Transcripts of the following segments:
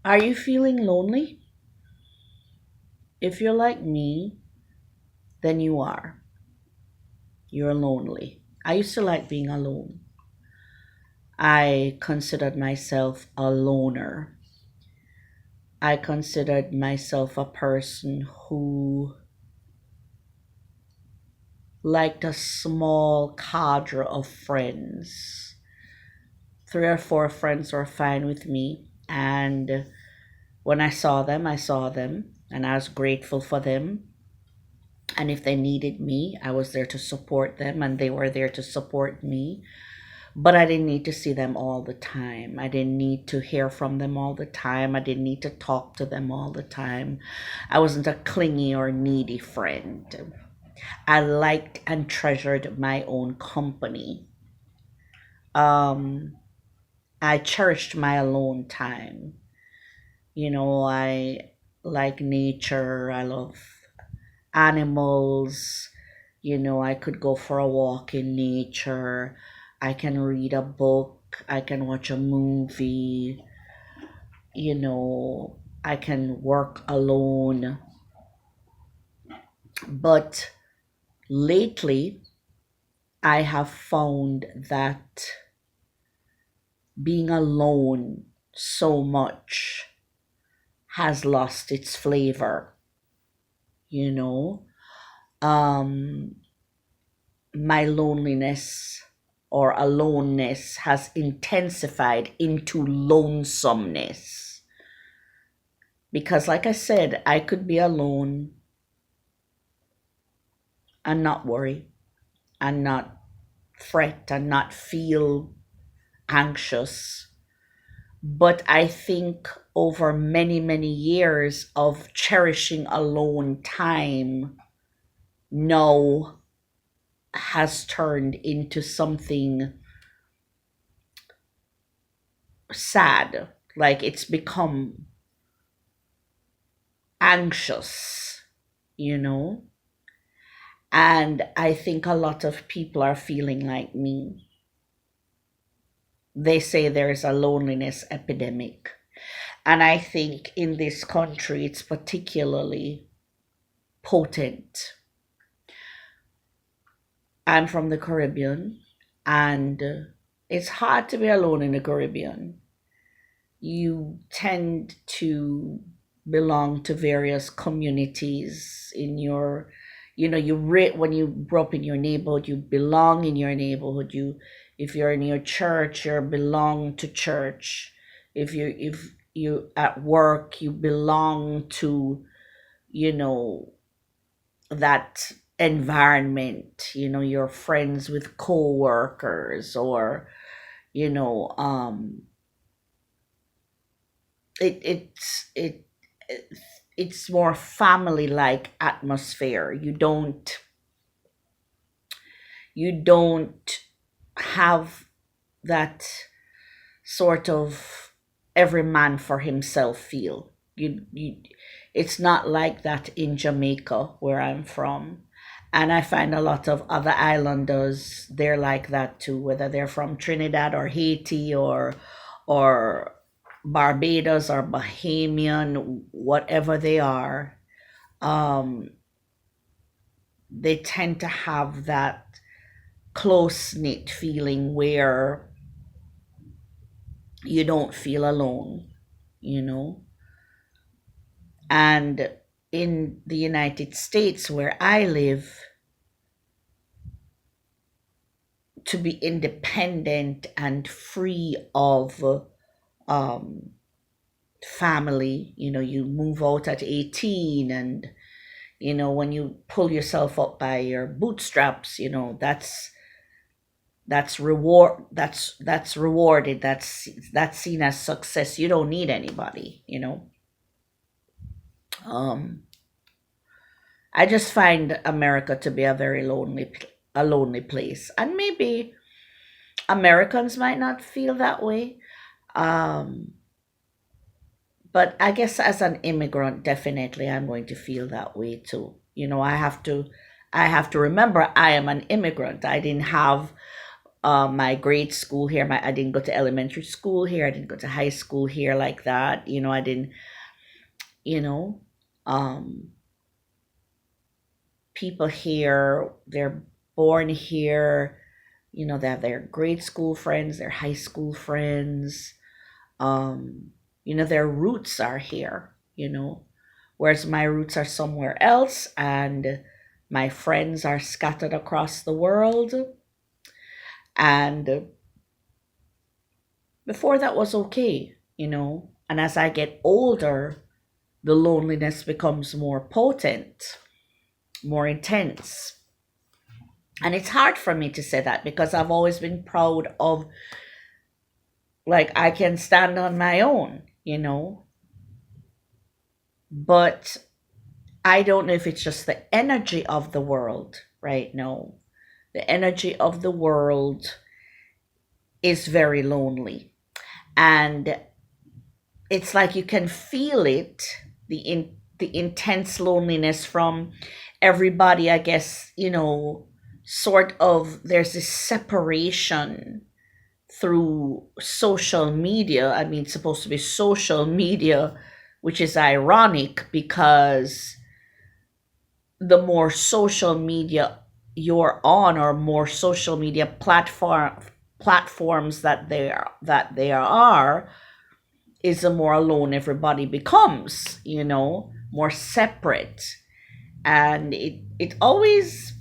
Are you feeling lonely? If you're like me, then you are. You're lonely. I used to like being alone. I considered myself a loner. I considered myself a person who liked a small cadre of friends. Three or four friends were fine with me. And when I saw them, I saw them. And I was grateful for them. And if they needed me, I was there to support them, and they were there to support me. But I didn't need to see them all the time. I didn't need to hear from them all the time. I didn't need to talk to them all the time. I wasn't a clingy or needy friend. I liked and treasured my own company. Um, I cherished my alone time. I like nature. I love animals. I could go for a walk in nature. I can read a book. I can watch a movie. I can work alone. But lately, I have found that being alone so much has lost its flavor, you know? Um, my loneliness or aloneness has intensified into lonesomeness. Because, like I said, I could be alone and not worry and not fret and not feel anxious. But I think over many, many years of cherishing alone time now has turned into something sad. Like it's become anxious, you know? And I think a lot of people are feeling like me. They say there's a loneliness epidemic. And I think in this country, it's particularly potent. I'm from the Caribbean, and it's hard to be alone in the Caribbean. You tend to belong to various communities in your when you grow up in your neighborhood, you belong in your neighborhood. If you're in your church, you belong to church. If you at work, you belong to you know that environment. You're friends with co-workers, or you know it it's it it's more family like atmosphere. You don't have that sort of every man for himself feel. It's not like that in Jamaica, where I'm from. And I find a lot of other islanders, they're like that too, whether they're from Trinidad or Haiti or Barbados or Bahamian, whatever they are. um, they tend to have that close knit feeling where you don't feel alone, you know? And in the United States, where I live, to be independent and free of um, family, you move out at 18, and when you pull yourself up by your bootstraps, that's rewarded, that's seen as success. You don't need anybody. um I just find America to be a lonely place, and maybe Americans might not feel that way. um but I guess as an immigrant, definitely I'm going to feel that way too. I have to remember I am an immigrant. I didn't have my grade school here. I didn't go to elementary school here. I didn't go to high school here like that. I didn't, you know, um, people here, they're born here, they have their grade school friends, their high school friends, their roots are here, whereas my roots are somewhere else and my friends are scattered across the world. And before that was okay, and as I get older, the loneliness becomes more potent, more intense. And it's hard for me to say that because I've always been proud of, like, I can stand on my own, but I don't know if it's just the energy of the world right now. The energy of the world is very lonely. And it's like you can feel it, the intense loneliness from everybody, I guess, sort of there's this separation through social media. I mean, it's supposed to be social media, which is ironic because the more social media you're on, or more social media platforms that there are, is the more alone everybody becomes, more separate. And it always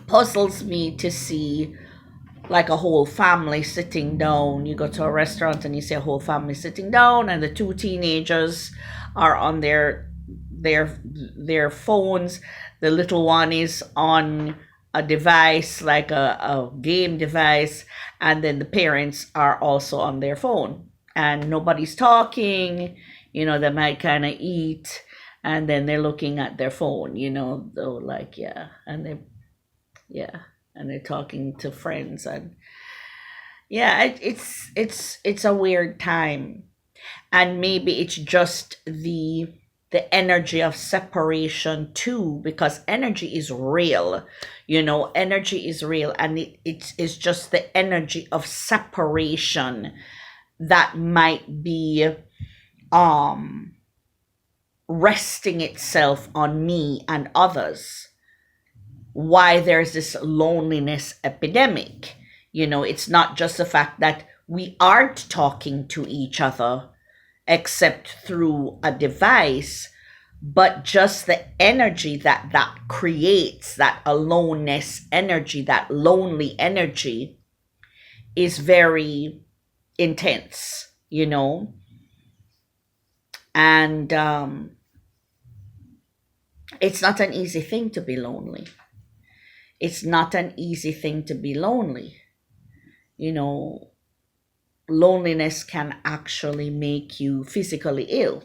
puzzles me to see, like, a whole family sitting down. You go to a restaurant and you see a whole family sitting down, and the two teenagers are on their phones. The little one is on a device, like a game device, and then the parents are also on their phone, and nobody's talking. They might kind of eat, and then they're looking at their phone, though, like, and they're talking to friends. And it's a weird time. And maybe it's just the energy of separation too, because energy is real, energy is real, and it's just the energy of separation that might be resting itself on me and others. Why there's this loneliness epidemic. It's not just the fact that we aren't talking to each other except through a device, but just the energy that creates, that aloneness energy, that lonely energy, is very intense, and it's not an easy thing to be lonely. It's not an easy thing to be lonely. Loneliness can actually make you physically ill.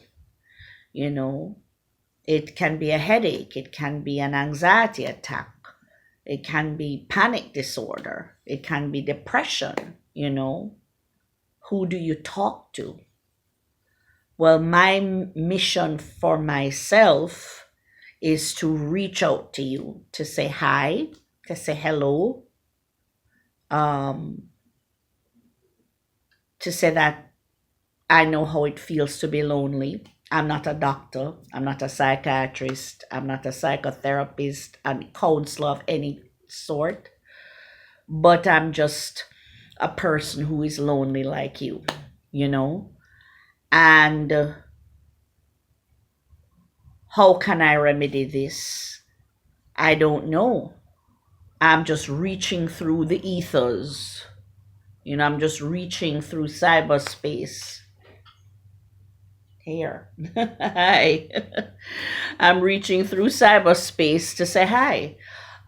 It can be a headache. It can be an anxiety attack. It can be panic disorder. It can be depression. Who do you talk to? Well, my mission for myself is to reach out to you, to say hi, to say hello, to say that I know how it feels to be lonely. I'm not a doctor. I'm not a psychiatrist. I'm not a psychotherapist and counselor of any sort. But I'm just a person who is lonely like you, And how can I remedy this? I don't know. I'm just reaching through the ethers. I'm just reaching through cyberspace. Here. Hi. I'm reaching through cyberspace to say hi.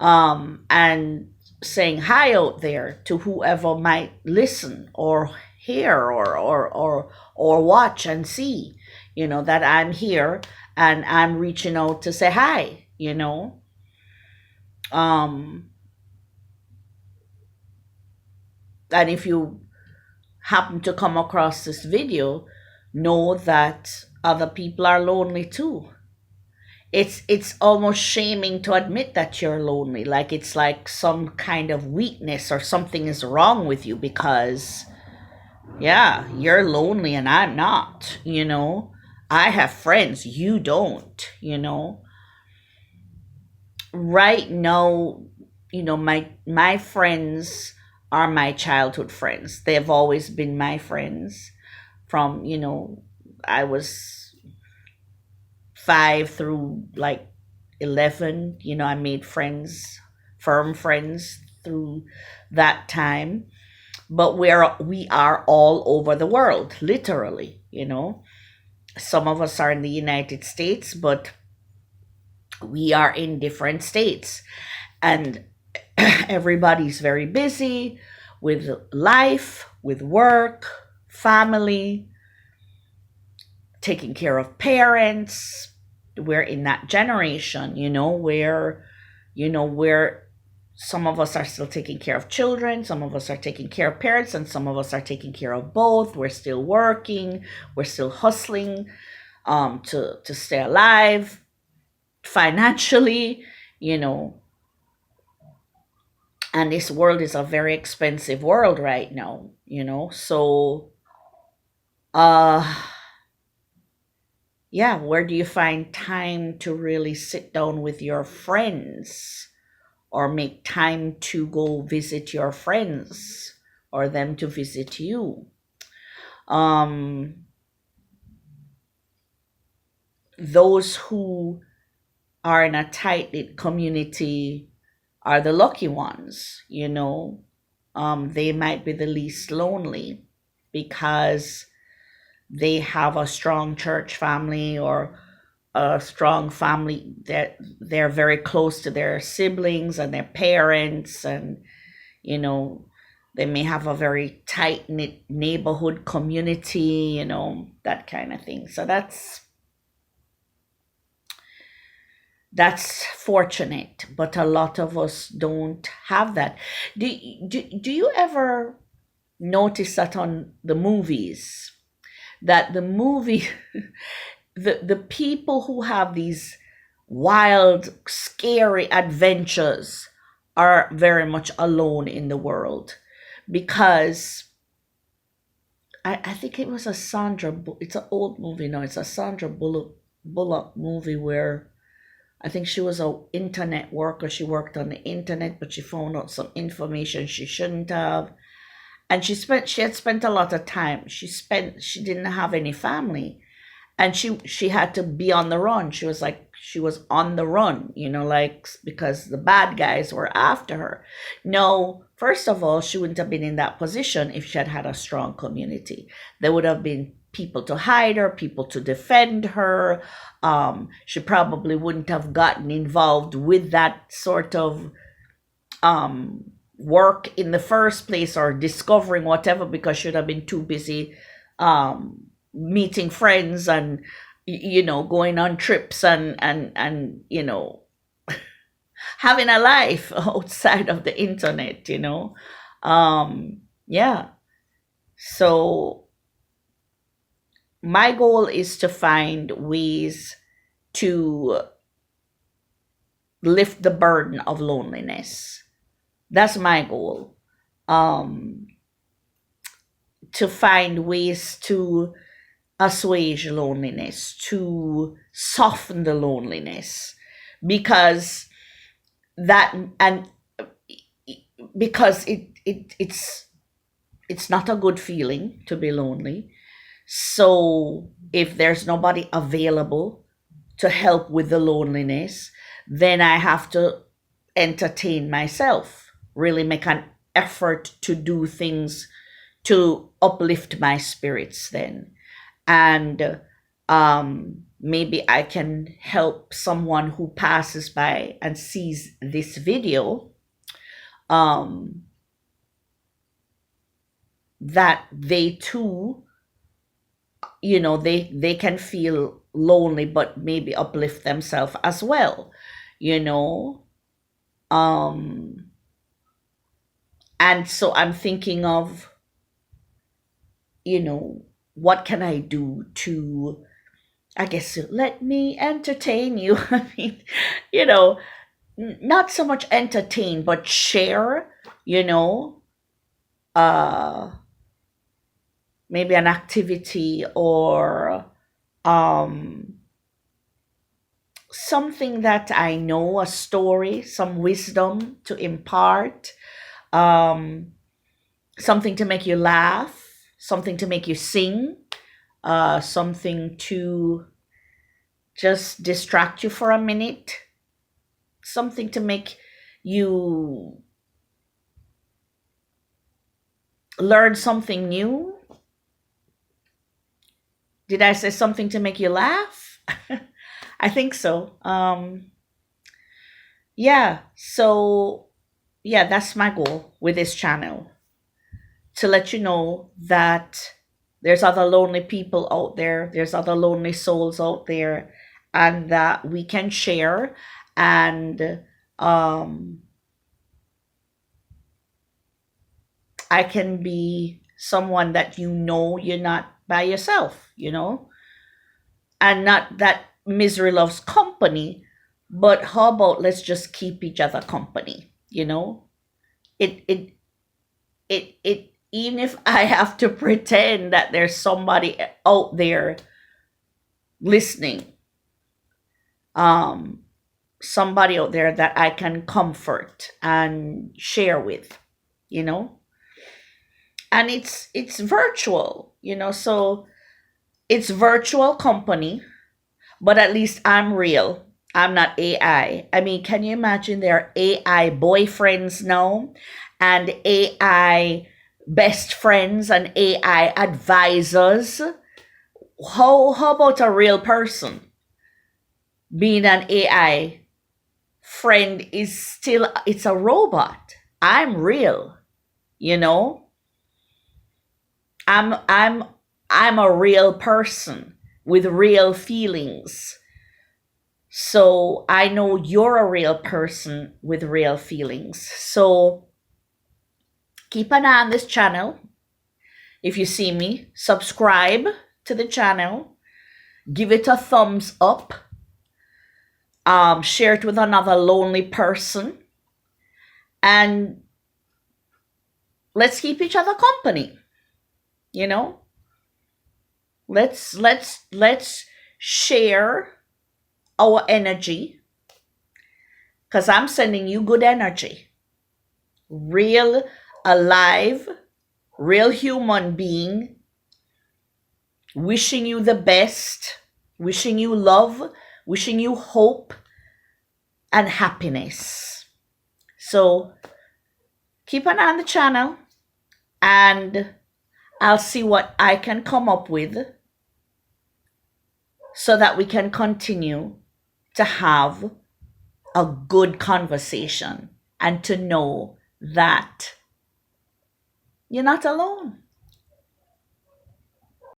And saying hi out there to whoever might listen or hear or watch and see, that I'm here and I'm reaching out to say hi, And if you happen to come across this video, know that other people are lonely too. it's almost shaming to admit that you're lonely. Like it's like some kind of weakness or something is wrong with you because yeah, you're lonely and I'm not, you know. I have friends, you don't, you know. Right now, you know, my friends are my childhood friends. They've always been my friends from, you know, I was 5 through like 11. You know, I made friends, firm friends through that time. But we are all over the world, literally, you know. Some of us are in the United States, but we are in different states. And everybody's very busy with life, with work, family, taking care of parents. We're in that generation, where some of us are still taking care of children, some of us are taking care of parents, and some of us are taking care of both. We're still working, we're still hustling to stay alive financially, you know. And this world is a very expensive world right now, you know. So uh yeah, where do you find time to really sit down with your friends or make time to go visit your friends or them to visit you? Um, those who are in a tight knit community are the lucky ones, you know. They might be the least lonely because they have a strong church family or a strong family that they're very close to their siblings and their parents, and you know, they may have a very tight knit neighborhood community, you know, that kind of thing. So that's fortunate, but a lot of us don't have that. Do you ever notice that on the movies, that the movie the people who have these wild, scary adventures are very much alone in the world? Because I think it was a it's an old movie now. It's a Bullock movie where I think she was a internet worker. She worked on the internet, but she found out some information she shouldn't have. And she had spent a lot of time. She didn't have any family, and she had to be on the run. She was on the run, you know, like because the bad guys were after her. No, first of all, she wouldn't have been in that position if she had had a strong community. There would have been people to hide her, people to defend her. She probably wouldn't have gotten involved with that sort of work in the first place, or discovering whatever, because she'd have been too busy meeting friends and you know, going on trips and you know, having a life outside of the internet, you know. Yeah. So my goal is to find ways to lift the burden of loneliness. That's my goal. um to find ways to assuage loneliness, to soften the loneliness, because that and because it's not a good feeling to be lonely. So if there's nobody available to help with the loneliness, then I have to entertain myself, really make an effort to do things to uplift my spirits then. And maybe I can help someone who passes by and sees this video, um, that they too, you know, they can feel lonely, but maybe uplift themselves as well, you know. um and so I'm thinking of, you know, what can I do to I guess, let me entertain you. I mean, you know, not so much entertain, but share, you know, uh, maybe an activity or um, something that I know, a story, some wisdom to impart, um, something to make you laugh, something to make you sing, something to just distract you for a minute, something to make you learn something new. Did I say something to make you laugh? I think so. Yeah, so yeah, that's my goal with this channel, to let you know that there's other lonely people out there, there's other lonely souls out there, and that we can share. And um, I can be someone that you know you're not by yourself, you know, and not that misery loves company, but how about let's just keep each other company, you know? It even if I have to pretend that there's somebody out there listening, um somebody out there that I can comfort and share with, you know? And it's virtual, you know, so it's virtual company, but at least I'm real. I'm not AI. I mean, can you imagine there are AI boyfriends now, and AI best friends, and AI advisors? How about a real person being an AI friend? Is still, it's a robot. I'm real, you know? I'm a real person with real feelings. So I know you're a real person with real feelings. So keep an eye on this channel. If you see me, subscribe to the channel, give it a thumbs up, share it with another lonely person, and let's keep each other company. You know, let's share our energy, because I'm sending you good energy. Real, alive, real human being, wishing you the best, wishing you love, wishing you hope and happiness. So keep an eye on the channel, and I'll see what I can come up with so that we can continue to have a good conversation and to know that you're not alone.